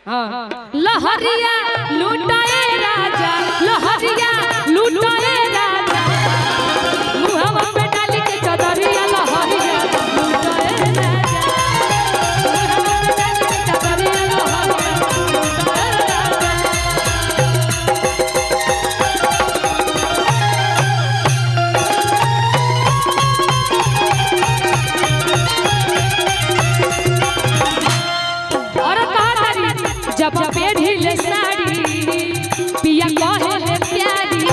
हाँ लहरिया लुटाए राजा, लहरिया लुटाए राजा, मुहवा पे डाली के चदरिया लहरिया लुटाए राजा, मुहवा पे डाली के चदरिया लहरिया लुटाए राजा। जब पेढ़ीले साड़ी पिया कहे ले प्यारी,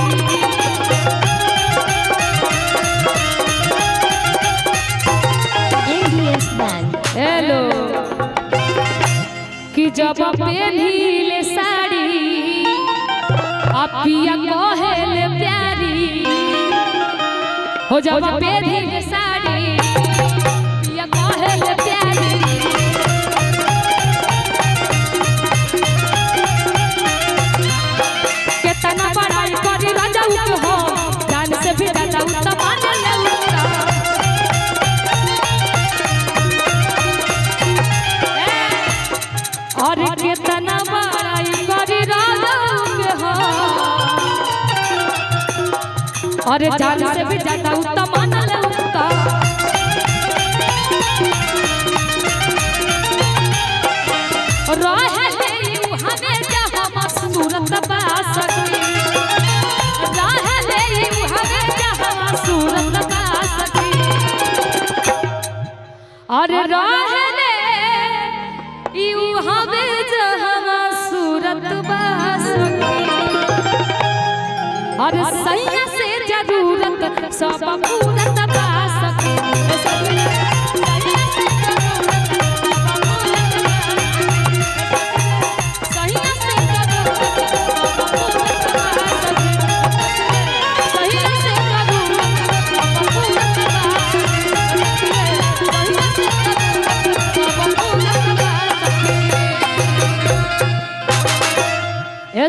हेलो कि जब पेढ़ीले साड़ी पिया कहे ले प्यारी हो, जब पेढ़ीले साड़ी पिया कहे ले प्यारी। कितना बड़ाई करी राजा के हो, जान से भी राजा तो मान ले उनका। और कितना बड़ाई करी राजा के हो, और जान से भी राजा तो मान ले उनका। रहे हमें जहाँ सूरत बास की, रहे हमें जहाँ सूरत बास की, और रहे हमें जहाँ सूरत बास की, और सैया से जरूरत सब पूरत बास की।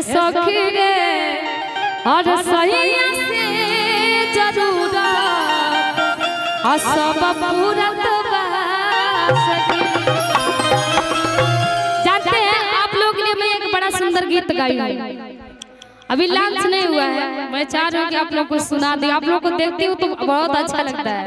सखी रे और सैया से जरूरत सब पूरत बास की। जानते हैं आप लोग के लिए मैं एक बड़ा सुंदर गीत गाई हूँ, अभी लॉन्च नहीं हुआ है, मैं चाह रही हूँ कि आप लोग को सुना दे। आप लोग को देखती हूँ तो बहुत अच्छा लगता है।